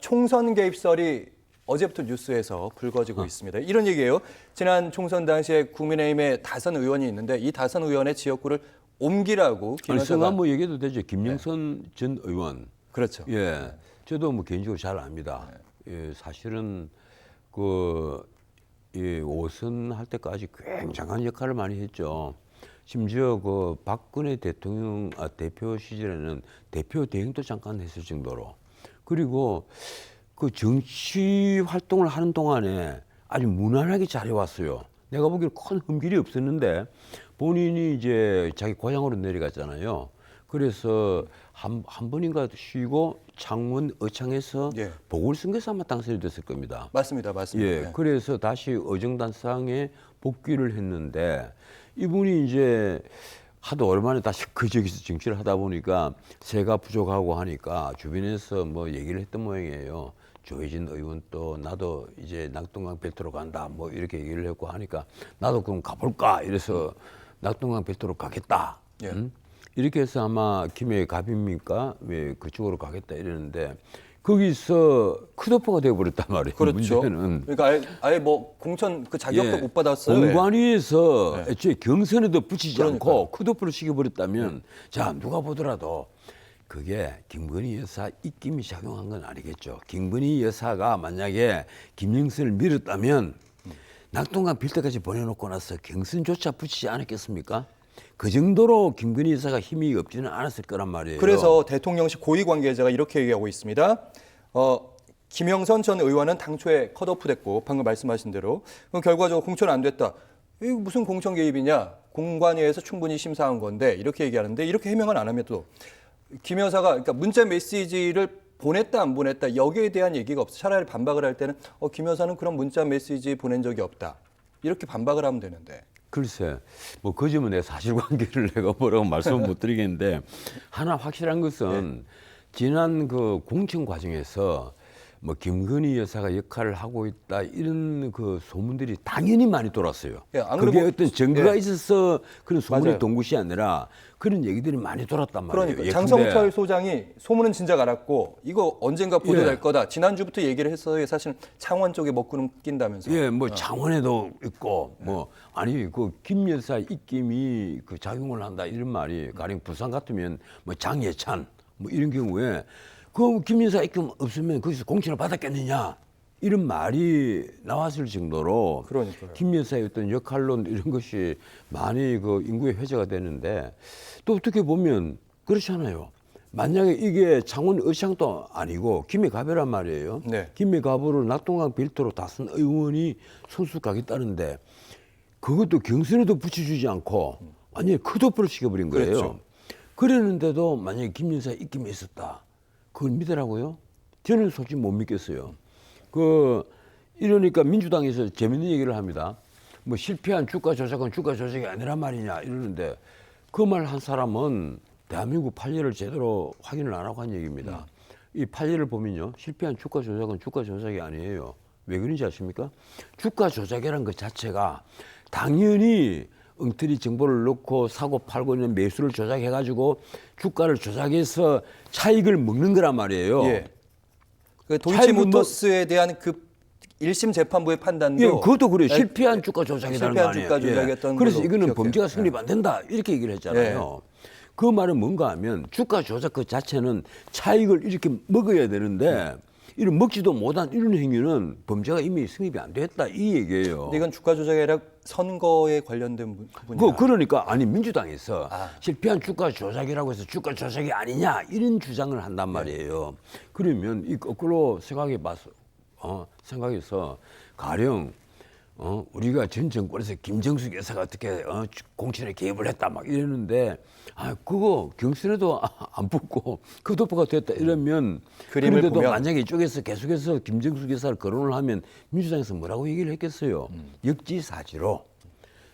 총선 개입설이 어제부터 뉴스에서 불거지고 있습니다. 이런 얘기예요. 지난 총선 당시에 국민의힘에 다선 의원이 있는데 이 다선 의원의 지역구를 옮기라고 김 아니, 여사가 성함 뭐 얘기해도 되죠. 김영선 전 의원. 그렇죠. 예, 저도 뭐 개인적으로 잘 압니다. 예, 사실은 그 이 5선 할 때까지 굉장한 역할을 많이 했죠. 심지어 그 박근혜 대통령 대표 시절에는 대표 대행도 잠깐 했을 정도로. 그리고 그 정치 활동을 하는 동안에 아주 무난하게 잘해왔어요. 내가 보기엔 큰 흠길이 없었는데 본인이 이제 자기 고향으로 내려갔잖아요. 그래서 한 번인가 쉬고 창원 의창에서 예. 보궐선거에서 아마 당선이 됐을 겁니다. 맞습니다. 맞습니다. 예, 그래서 다시 의정단상에 복귀를 했는데 이분이 이제 하도 오랜만에 다시 그 저기서 정치를 하다 보니까 새가 부족하고 하니까 주변에서 뭐 얘기를 했던 모양이에요. 조혜진 의원 또 나도 이제 낙동강 벨트로 간다 뭐 이렇게 얘기를 했고 하니까 나도 그럼 가볼까 이래서 낙동강 벨트로 가겠다. 예. 이렇게 해서 아마 김해 갑입니까? 왜 그쪽으로 가겠다 이러는데 거기서 컷오프가 되어버렸단 말이에요. 그렇죠. 문제는. 그러니까 아예 뭐 공천 그 자격도 예, 못 받았어요. 공관위에서 예. 애초에 경선에도 붙이지 그러니까요. 않고 컷오프를 시켜버렸다면 자 누가 보더라도 그게 김건희 여사 입김이 작용한 건 아니겠죠. 김건희 여사가 만약에 김영선을 밀었다면 낙동강 빌 때까지 보내놓고 나서 경선조차 붙이지 않았겠습니까? 그 정도로 김건희 여사가 힘이 없지는 않았을 거란 말이에요. 그래서 대통령실 고위 관계자가 이렇게 얘기하고 있습니다. 김영선 전 의원은 당초에 컷오프됐고 방금 말씀하신 대로 그럼 결과적으로 공천 안 됐다. 이거 무슨 공천 개입이냐? 공관위에서 충분히 심사한 건데 이렇게 얘기하는데 이렇게 해명을 안 하면 또 김 여사가 그러니까 문자 메시지를 보냈다 안 보냈다 여기에 대한 얘기가 없어. 차라리 반박을 할 때는 김 여사는 그런 문자 메시지 보낸 적이 없다. 이렇게 반박을 하면 되는데. 글쎄, 뭐 그 점은 내 사실관계를 내가 뭐라고 말씀을 못 드리겠는데 하나 확실한 것은 지난 그 공천 과정에서 뭐 김건희 여사가 역할을 하고 있다 이런 그 소문들이 당연히 많이 돌았어요. 예, 안 그게 그래도- 어떤 증거가 예. 있어서 그런 소문이 맞아요. 돈 것이 아니라 그런 얘기들이 많이 돌았단 말이에요. 그러니까 예컨대 장성철 소장이 소문은 진작 알았고 이거 언젠가 보도될 예. 거다. 지난주부터 얘기를 했어요. 사실 창원 쪽에 먹구름 낀다면서. 예, 뭐 창원에도 있고 뭐 아니 그 김 여사 입김이 그 작용을 한다 이런 말이 가령 부산 같으면 뭐 장예찬 뭐 이런 경우에 그 김 여사 입김 없으면 거기서 공천을 받았겠느냐 이런 말이 나왔을 정도로 그러니까요. 김 여사의 어떤 역할론 이런 것이 많이 그 인구의 회자가 되는데 또 어떻게 보면 그렇잖아요. 만약에 이게 창원 의창도 아니고 김해갑이란 말이에요. 네. 김해갑으로 낙동강 빌트로 다선 의원이 선수 가겠다는데 그것도 경선에도 붙여주지 않고 완전히 컷오프를 시켜버린 거예요. 그랬죠. 그랬는데도 만약에 김 여사 입김이 있었다. 그걸 믿으라고요? 저는 솔직히 못 믿겠어요. 이러니까 민주당에서 재밌는 얘기를 합니다. 뭐 실패한 주가 조작은 주가 조작이 아니란 말이냐 이러는데 그 말 한 사람은 대한민국 판례를 제대로 확인을 안 하고 한 얘기입니다. 이 판례를 보면요. 실패한 주가 조작은 주가 조작이 아니에요. 왜 그런지 아십니까? 주가 조작이라는 것 자체가 당연히 엉터리 정보를 넣고 사고 팔고 있는 매수를 조작해가지고 주가를 조작해서 차익을 먹는 거란 말이에요. 예. 그 차익은 도이치모터스에 대한 그 1심 재판부의 판단도 예, 그것도 그래요. 예, 실패한 주가 조작이라는 거 실패한 아니에요. 주가 조작이었던 그래서 걸로 이거는 기억해요. 범죄가 성립 안 된다 이렇게 얘기를 했잖아요. 그 말은 뭔가 하면 주가 조작 그 자체는 차익을 이렇게 먹어야 되는데 이런 먹지도 못한 이런 행위는 범죄가 이미 성립이 안 됐다 이 얘기예요. 근데 이건 주가 조작이 아니라 선거에 관련된 부분이다. 그러니까 아니 민주당에서 아. 실패한 주가 조작이라고 해서 주가 조작이 아니냐 이런 주장을 한단 말이에요. 그러면 이 거꾸로 생각해서 가령 우리가 전 정권에서 김정숙 여사가 어떻게 공천에 개입을 했다 막 이러는데 그거 경선에도 안 붙고 컷오프가 됐다 이러면 그림을 그런데도 보면 만약에 이쪽에서 계속해서 김정숙 여사를 거론을 하면 민주당에서 뭐라고 얘기를 했겠어요. 역지사지로.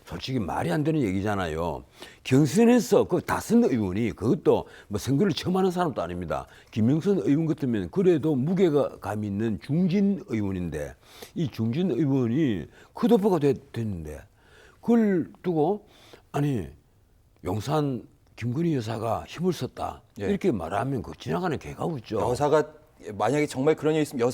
솔직히 말이 안 되는 얘기잖아요. 경선에서 그 다선 의원이 그것도 뭐 선거를 처음 하는 사람도 아닙니다. 김영선 의원 같으면 그래도 무게감 있는 중진 의원인데 이 중진 의원이 컷오프가 됐는데 그걸 두고 아니 용산 김건희 여사가 힘을 썼다 예. 이렇게 말하면 그 지나가는 개가 웃죠. 여사가 만약에 정말 그런 일이 있으면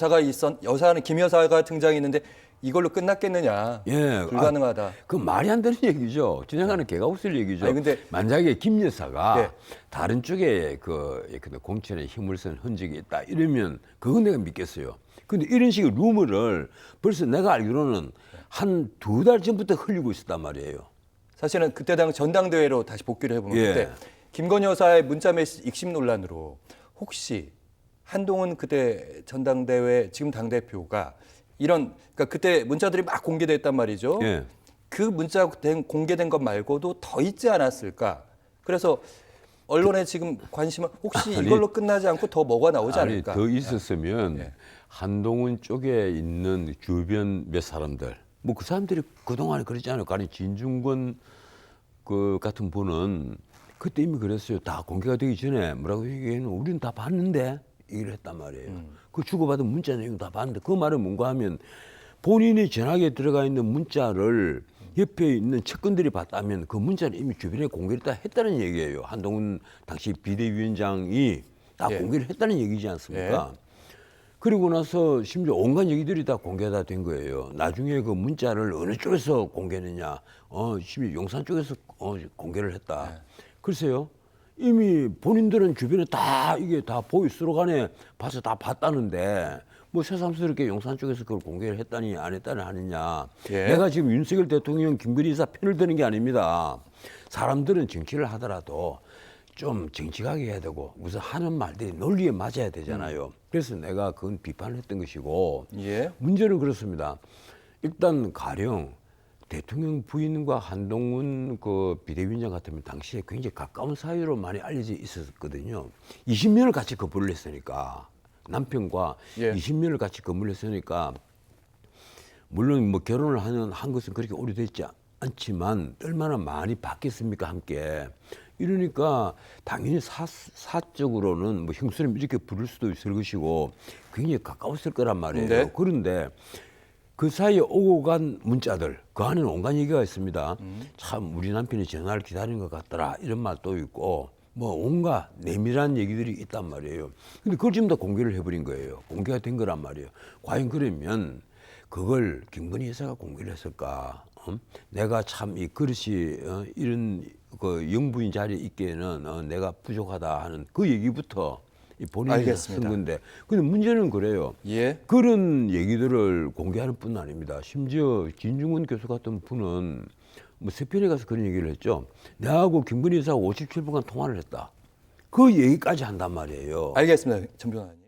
여사는 김 여사가 등장했는데 이걸로 끝났겠느냐? 예, 불가능하다. 그 말이 안 되는 얘기죠. 진행하는 개가 없을 얘기죠. 아니, 근데 만약에 김 여사가 네. 다른 쪽에 그 공천에 힘을 쓴 흔적이 있다 이러면 그건 내가 믿겠어요. 근데 이런 식의 루머를 벌써 내가 알기로는 한 2달 전부터 흘리고 있었단 말이에요. 사실은 그때 당 전당대회로 다시 복귀를 해보면 예. 그때 김건희 여사의 문자메시지 익심 논란으로 혹시 한동훈 그때 전당대회 지금 당대표가 이런 그러니까 그때 문자들이 막 공개됐단 말이죠. 예. 그 문자 공개된 것 말고도 더 있지 않았을까? 그래서 언론에 지금 관심은 혹시 아니, 이걸로 끝나지 않고 더 뭐가 나오지 아니, 않을까? 더 있었으면 예. 한동훈 쪽에 있는 주변 몇 사람들, 뭐 그 사람들이 그동안에 그러지 않을까? 아니 진중권 그 같은 분은 그때 이미 그랬어요. 다 공개가 되기 전에 뭐라고 얘기해는 우리는 다 봤는데 얘기를 했단 말이에요. 그 주고받은 문자 내용 다 봤는데 그 말은 뭔가 하면 본인이 전화기에 들어가 있는 문자를 옆에 있는 측근들이 봤다면 그 문자는 이미 주변에 공개를 다 했다는 얘기예요. 한동훈 당시 비대위원장이 다 예. 공개를 했다는 얘기지 않습니까? 그리고 나서 심지어 온갖 얘기들이 다 공개가 된 거예요. 나중에 그 문자를 어느 쪽에서 공개했느냐, 심지어 용산 쪽에서 공개를 했다. 글쎄요. 이미 본인들은 주변에 다 이게 다 보이스로 간에 봐서 다 봤다는데 뭐 새삼스럽게 용산 쪽에서 그걸 공개를 했다니 안 했다니 하느냐. 예. 내가 지금 윤석열 대통령 김건희 여사 편을 드는 게 아닙니다. 사람들은 정치를 하더라도 좀 정직하게 해야 되고 우선 하는 말들이 논리에 맞아야 되잖아요. 그래서 내가 그건 비판을 했던 것이고 예. 문제는 그렇습니다. 일단 가령 대통령 부인과 한동훈 그 비대위원장 같으면 당시에 굉장히 가까운 사이로 많이 알려져 있었거든요. 20년을 같이 근무를 했으니까 남편과 예. 20년을 같이 근무를 했으니까 물론 뭐 결혼을 한 것은 그렇게 오래됐지 않지만 얼마나 많이 바뀌었습니까 함께. 이러니까 당연히 사적으로는 뭐 형수님 이렇게 부를 수도 있을 것이고 굉장히 가까웠을 거란 말이에요. 네. 그런데 그 사이에 오고 간 문자들 그 안에는 온갖 얘기가 있습니다. 참 우리 남편이 전화를 기다리는 것 같더라 이런 말도 있고 뭐 온갖 내밀한 얘기들이 있단 말이에요. 근데 그걸 지금 다 공개를 해버린 거예요. 공개가 된 거란 말이에요. 과연 그러면 그걸 김건희 여사가 공개를 했을까? 내가 참 이 그릇이 이런 그 영부인 자리에 있기에는 내가 부족하다 하는 그 얘기부터 이 본인이 알겠습니다. 쓴 건데 근데 문제는 그래요. 예. 그런 얘기들을 공개하는 뿐 아닙니다. 심지어 진중권 교수 같은 분은 뭐 세편에 가서 그런 얘기를 했죠. 내하고 김건희 여사가 57분간 통화를 했다. 그 얘기까지 한단 말이에요. 알겠습니다. 전 변호사님.